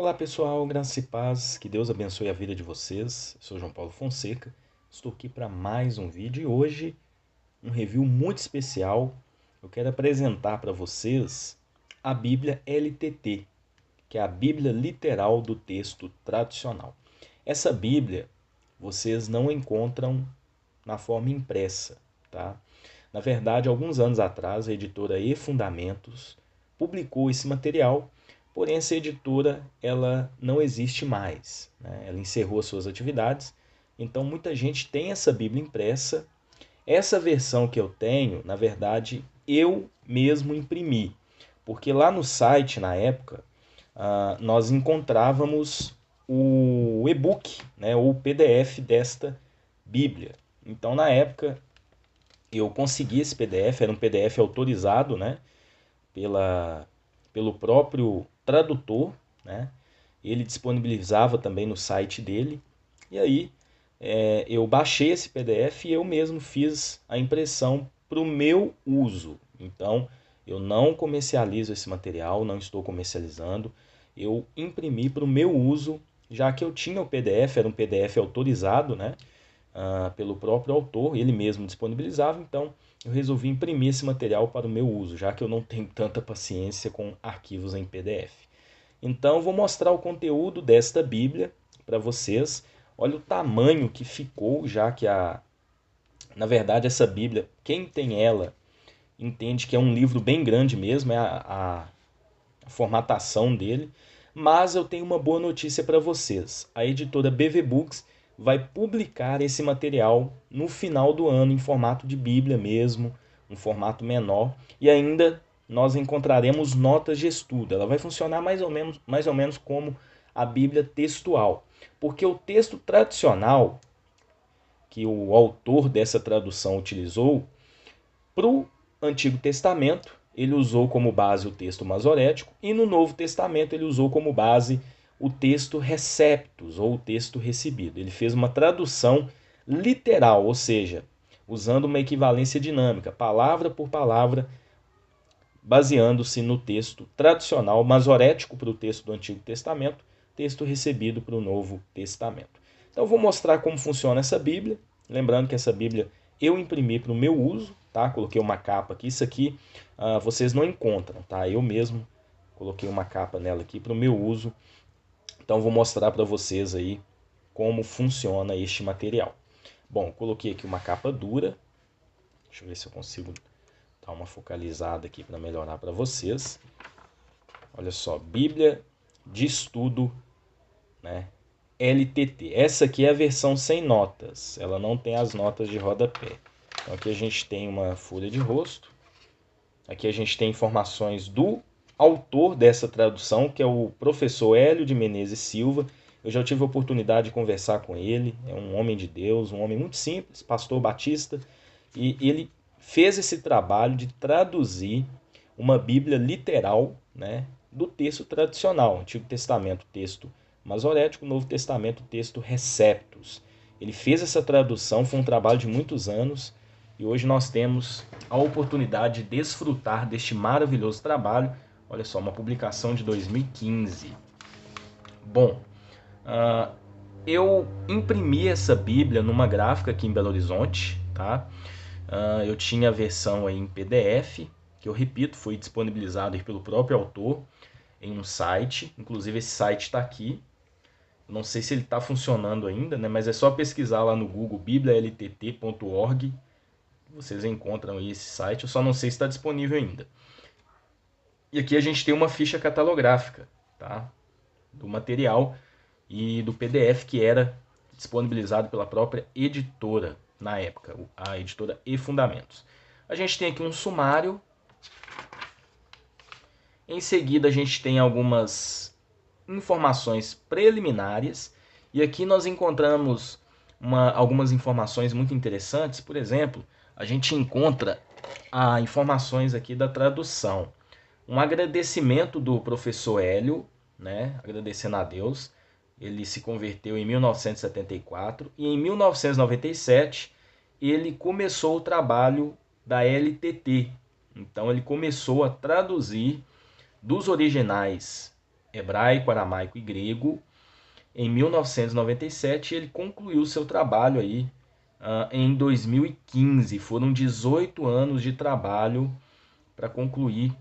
Olá pessoal, graça e paz, que Deus abençoe a vida de vocês. Eu sou João Paulo Fonseca, estou aqui para mais um vídeo e hoje um review muito especial. Eu quero apresentar para vocês a Bíblia LTT, que é a Bíblia literal do texto tradicional. Essa Bíblia vocês não encontram na forma impressa, tá? Na verdade, alguns anos atrás, a editora E Fundamentos publicou esse material. Porém, essa editora ela não existe mais, né? Ela encerrou as suas atividades, então muita gente tem essa Bíblia impressa. Essa versão que eu tenho, na verdade, eu mesmo imprimi, porque lá no site, na época, nós encontrávamos o e-book, né, ou o PDF desta Bíblia. Então, na época, eu consegui esse PDF, era um PDF autorizado, né, pela, pelo próprio tradutor, né? Ele disponibilizava também no site dele. E aí eu baixei esse PDF e eu mesmo fiz a impressão para o meu uso. Então eu não comercializo esse material, não estou comercializando. Eu imprimi para o meu uso, já que eu tinha o PDF, era um PDF autorizado, né? Pelo próprio autor, ele mesmo disponibilizava, então eu resolvi imprimir esse material para o meu uso, já que eu não tenho tanta paciência com arquivos em PDF. Então eu vou mostrar o conteúdo desta Bíblia para vocês. Olha o tamanho que ficou, já que na verdade essa Bíblia, quem tem ela entende que é um livro bem grande mesmo, é a formatação dele. Mas eu tenho uma boa notícia para vocês. A editora BV Books vai publicar esse material no final do ano em formato de Bíblia mesmo, um formato menor, e ainda nós encontraremos notas de estudo. Ela vai funcionar mais ou menos como a Bíblia textual, porque o texto tradicional que o autor dessa tradução utilizou para o Antigo Testamento, ele usou como base o texto masorético, e no Novo Testamento ele usou como base o texto receptus, ou o texto recebido. Ele fez uma tradução literal, ou seja, usando uma equivalência dinâmica, palavra por palavra, baseando-se no texto tradicional masorético para o texto do Antigo Testamento, texto recebido para o Novo Testamento. Então eu vou mostrar como funciona essa Bíblia, lembrando que essa Bíblia eu imprimi para o meu uso, tá? Coloquei uma capa aqui, isso aqui vocês não encontram, tá? Eu mesmo coloquei uma capa nela aqui para o meu uso, então vou mostrar para vocês aí como funciona este material. Bom, coloquei aqui uma capa dura, deixa eu ver se eu consigo dar uma focalizada aqui para melhorar para vocês. Olha só, Bíblia de Estudo, né? LTT. Essa aqui é a versão sem notas, ela não tem as notas de rodapé. Então aqui a gente tem uma folha de rosto, aqui a gente tem informações do autor dessa tradução, que é o professor Hélio de Menezes Silva. Eu já tive a oportunidade de conversar com ele, é um homem de Deus, um homem muito simples, pastor batista, e ele fez esse trabalho de traduzir uma Bíblia literal, né, do texto tradicional, Antigo Testamento, texto masorético, Novo Testamento, texto receptus. Ele fez essa tradução, foi um trabalho de muitos anos, e hoje nós temos a oportunidade de desfrutar deste maravilhoso trabalho. Olha só, uma publicação de 2015. Bom, eu imprimi essa Bíblia numa gráfica aqui em Belo Horizonte, tá? Eu tinha a versão aí em PDF, que eu repito, foi disponibilizado aí pelo próprio autor em um site. Inclusive esse site está aqui. Não sei se ele está funcionando ainda, né? Mas é só pesquisar lá no Google biblialtt.org. Vocês encontram aí esse site. Eu só não sei se está disponível ainda. E aqui a gente tem uma ficha catalográfica, tá? Do material e do PDF que era disponibilizado pela própria editora na época, a editora E Fundamentos. A gente tem aqui um sumário. Em seguida a gente tem algumas informações preliminares e aqui nós encontramos algumas informações muito interessantes. Por exemplo, a gente encontra informações aqui da tradução. Um agradecimento do professor Hélio, né, agradecendo a Deus. Ele se converteu em 1974 e em 1997 ele começou o trabalho da LTT. Então ele começou a traduzir dos originais hebraico, aramaico e grego. Em 1997, ele concluiu seu trabalho aí em 2015. Foram 18 anos de trabalho para concluir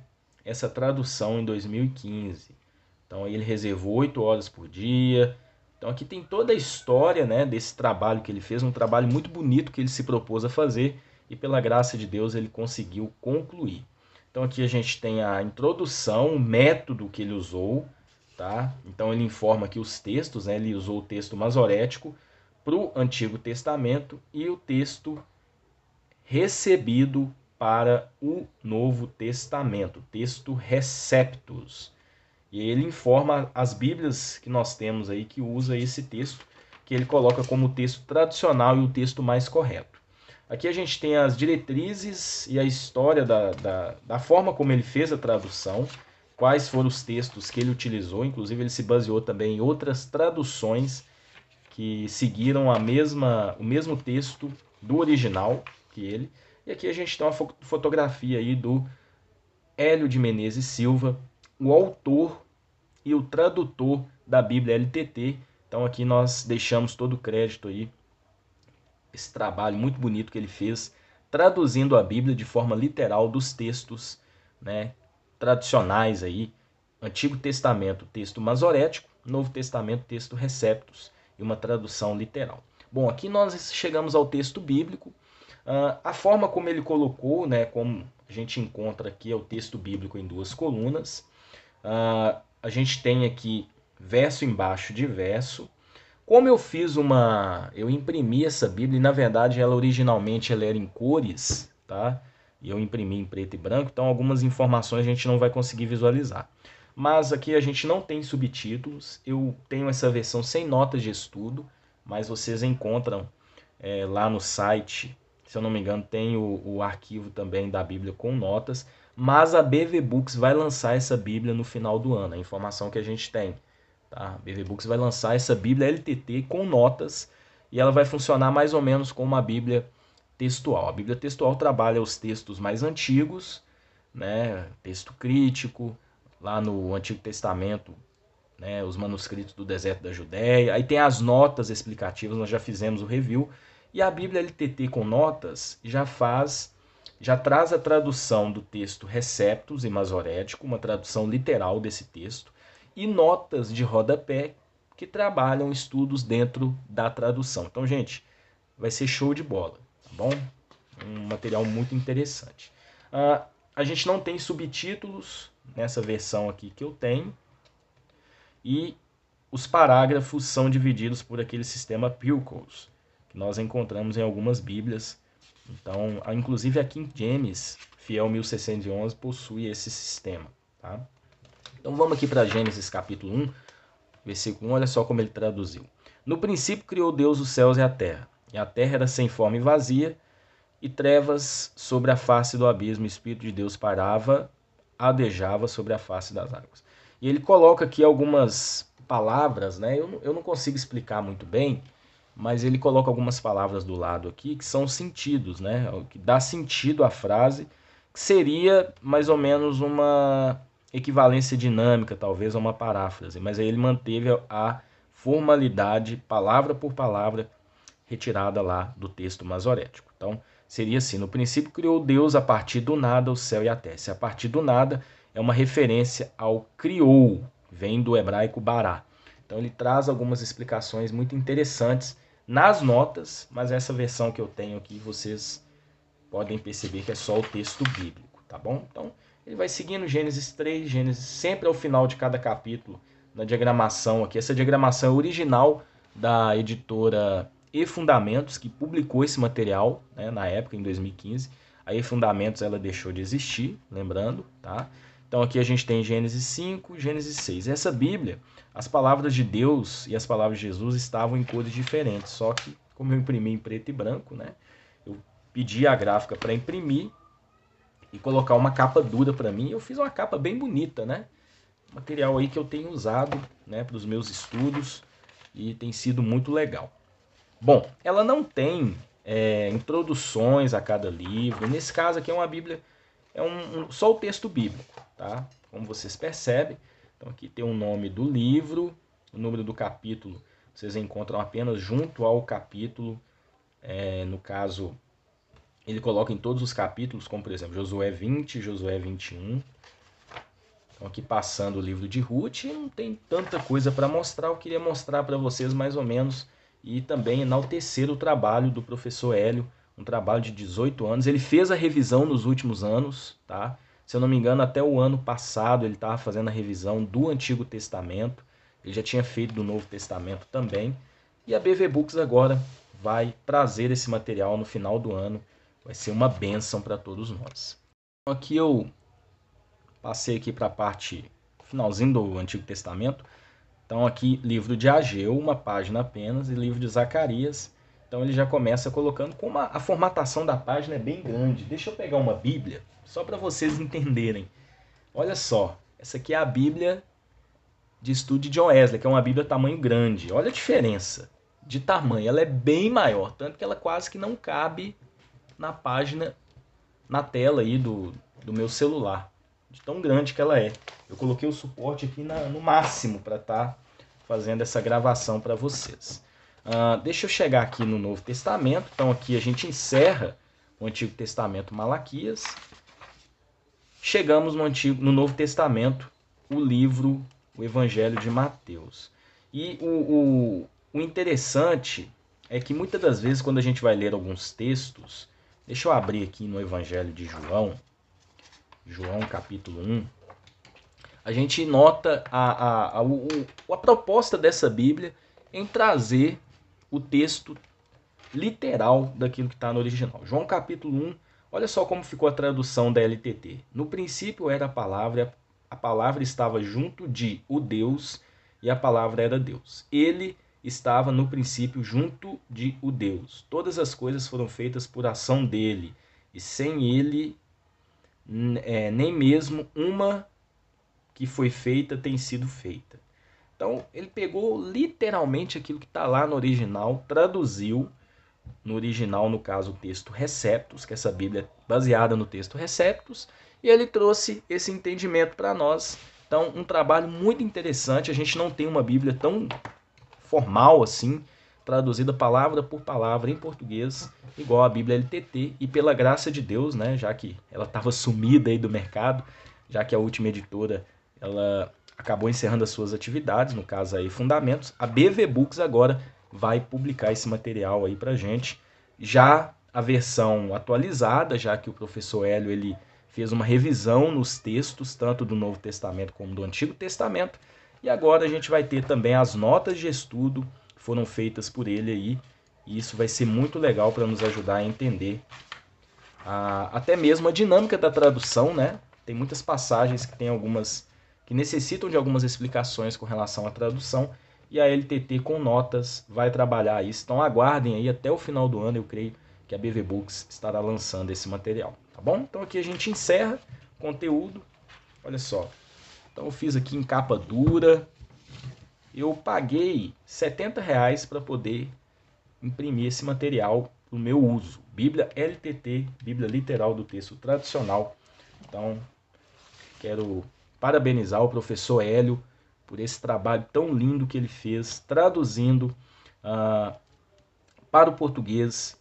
essa tradução em 2015. Então ele reservou 8 horas por dia. Então aqui tem toda a história, né, desse trabalho que ele fez, um trabalho muito bonito que ele se propôs a fazer e pela graça de Deus ele conseguiu concluir. Então aqui a gente tem a introdução, o método que ele usou, tá? Então ele informa aqui os textos, né? Ele usou o texto masorético para o Antigo Testamento e o texto recebido para o Novo Testamento, texto Receptus. E ele informa as Bíblias que nós temos aí que usa esse texto, que ele coloca como o texto tradicional e o texto mais correto. Aqui a gente tem as diretrizes e a história da forma como ele fez a tradução, quais foram os textos que ele utilizou, inclusive ele se baseou também em outras traduções que seguiram o mesmo texto do original que ele. E aqui a gente tem uma fotografia aí do Hélio de Menezes Silva, o autor e o tradutor da Bíblia LTT. Então aqui nós deixamos todo o crédito aí, esse trabalho muito bonito que ele fez, traduzindo a Bíblia de forma literal dos textos, né, tradicionais aí, Antigo Testamento, texto masorético, Novo Testamento, texto Receptus, e uma tradução literal. Bom, aqui nós chegamos ao texto bíblico. A forma como ele colocou, né, como a gente encontra aqui, é o texto bíblico em 2 colunas. A gente tem aqui verso embaixo de verso. Como eu imprimi essa Bíblia, e na verdade ela originalmente ela era em cores, tá? E eu imprimi em preto e branco, então algumas informações a gente não vai conseguir visualizar. Mas aqui a gente não tem subtítulos, eu tenho essa versão sem notas de estudo, mas vocês encontram lá no site, se eu não me engano, tem o arquivo também da Bíblia com notas, mas a BV Books vai lançar essa Bíblia no final do ano, a informação que a gente tem. Tá? A BV Books vai lançar essa Bíblia LTT com notas e ela vai funcionar mais ou menos como uma Bíblia textual. A Bíblia textual trabalha os textos mais antigos, né? Texto crítico, lá no Antigo Testamento, né? Os manuscritos do deserto da Judéia. Aí tem as notas explicativas, nós já fizemos o review. E a Bíblia LTT com notas já traz a tradução do texto Receptus e Masorético, uma tradução literal desse texto, e notas de rodapé que trabalham estudos dentro da tradução. Então, gente, vai ser show de bola, tá bom? Um material muito interessante. A gente não tem subtítulos nessa versão aqui que eu tenho, e os parágrafos são divididos por aquele sistema Pilcows, que nós encontramos em algumas Bíblias. Então, inclusive a King James, fiel 1611, possui esse sistema, tá? Então vamos aqui para Gênesis capítulo 1, versículo 1, olha só como ele traduziu. No princípio criou Deus os céus e a terra era sem forma e vazia, e trevas sobre a face do abismo, o Espírito de Deus parava, adejava sobre a face das águas. E ele coloca aqui algumas palavras, né? Eu não consigo explicar muito bem, mas ele coloca algumas palavras do lado aqui que são sentidos, né? Que dá sentido à frase, que seria mais ou menos uma equivalência dinâmica, talvez, a uma paráfrase, mas aí ele manteve a formalidade, palavra por palavra, retirada lá do texto masorético. Então, seria assim, no princípio criou Deus a partir do nada o céu e a terra. Se a partir do nada é uma referência ao criou, vem do hebraico bará. Então ele traz algumas explicações muito interessantes nas notas, mas essa versão que eu tenho aqui, vocês podem perceber que é só o texto bíblico, tá bom? Então, ele vai seguindo Gênesis 3, Gênesis, sempre ao final de cada capítulo, na diagramação aqui. Essa diagramação é original da editora E Fundamentos, que publicou esse material, né, na época, em 2015. A E Fundamentos ela deixou de existir, lembrando, tá? Então aqui a gente tem Gênesis 5, Gênesis 6. Essa Bíblia, as palavras de Deus e as palavras de Jesus estavam em cores diferentes, só que como eu imprimi em preto e branco, né, eu pedi a gráfica para imprimir e colocar uma capa dura para mim. Eu fiz uma capa bem bonita, né? Material aí que eu tenho usado, né, para os meus estudos e tem sido muito legal. Bom, ela não tem introduções a cada livro. Nesse caso aqui é uma Bíblia, só o texto bíblico, tá? Como vocês percebem. Então aqui tem o nome do livro, o número do capítulo vocês encontram apenas junto ao capítulo. No caso, ele coloca em todos os capítulos, como por exemplo Josué 20, Josué 21. Então aqui passando o livro de Ruth, não tem tanta coisa para mostrar, eu queria mostrar para vocês mais ou menos e também enaltecer o trabalho do professor Hélio, um trabalho de 18 anos. Ele fez a revisão nos últimos anos, tá? Se eu não me engano, até o ano passado ele estava fazendo a revisão do Antigo Testamento, ele já tinha feito do Novo Testamento também, e a BV Books agora vai trazer esse material no final do ano, vai ser uma bênção para todos nós. Então, aqui eu passei aqui para a parte finalzinho do Antigo Testamento. Então aqui livro de Ageu, uma página apenas, e livro de Zacarias. Então ele já começa colocando como a formatação da página é bem grande. Deixa eu pegar uma Bíblia, só para vocês entenderem. Olha só, essa aqui é a Bíblia de estudo de John Wesley, que é uma Bíblia tamanho grande. Olha a diferença de tamanho, ela é bem maior, tanto que ela quase que não cabe na página, na tela aí do meu celular, de tão grande que ela é. Eu coloquei o suporte aqui no máximo para estar fazendo essa gravação para vocês. Deixa eu chegar aqui no Novo Testamento. Então aqui a gente encerra o Antigo Testamento, Malaquias. Chegamos no Novo Testamento, o Evangelho de Mateus. E o interessante é que muitas das vezes quando a gente vai ler alguns textos, deixa eu abrir aqui no Evangelho de João capítulo 1, a gente nota a proposta dessa Bíblia em trazer o texto literal daquilo que está no original. João capítulo 1, olha só como ficou a tradução da LTT. No princípio era a palavra estava junto de o Deus, e a palavra era Deus. Ele estava no princípio junto de o Deus. Todas as coisas foram feitas por ação dele, e sem ele nem mesmo uma que foi feita tem sido feita. Então ele pegou literalmente aquilo que está lá no original, traduziu no original, no caso o texto Receptus, que essa Bíblia é baseada no texto Receptus, e ele trouxe esse entendimento para nós. Então um trabalho muito interessante. A gente não tem uma Bíblia tão formal assim, traduzida palavra por palavra em português, igual a Bíblia LTT, e pela graça de Deus, né, já que ela estava sumida aí do mercado, já que a última editora ela acabou encerrando as suas atividades, no caso aí Fundamentos, a BV Books agora vai publicar esse material aí pra gente, já a versão atualizada, já que o professor Hélio ele fez uma revisão nos textos, tanto do Novo Testamento como do Antigo Testamento, e agora a gente vai ter também as notas de estudo que foram feitas por ele aí, e isso vai ser muito legal para nos ajudar a entender até mesmo a dinâmica da tradução, né? Tem muitas passagens que tem algumas que necessitam de algumas explicações com relação à tradução, e a LTT com notas vai trabalhar isso. Então aguardem aí até o final do ano, eu creio que a BV Books estará lançando esse material, tá bom? Então aqui a gente encerra o conteúdo, olha só. Então eu fiz aqui em capa dura, eu paguei R$70 para poder imprimir esse material para o meu uso. Bíblia LTT, Bíblia Literal do Texto Tradicional. Então quero parabenizar o professor Hélio por esse trabalho tão lindo que ele fez, traduzindo para o português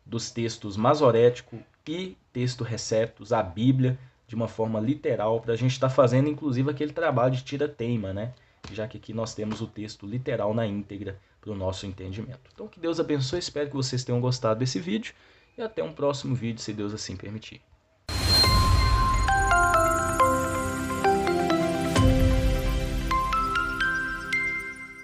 dos textos masorético e texto Receptus, a Bíblia, de uma forma literal, para a gente estar fazendo inclusive aquele trabalho de tira-teima, né? Já que aqui nós temos o texto literal na íntegra para o nosso entendimento. Então que Deus abençoe, espero que vocês tenham gostado desse vídeo e até um próximo vídeo, se Deus assim permitir.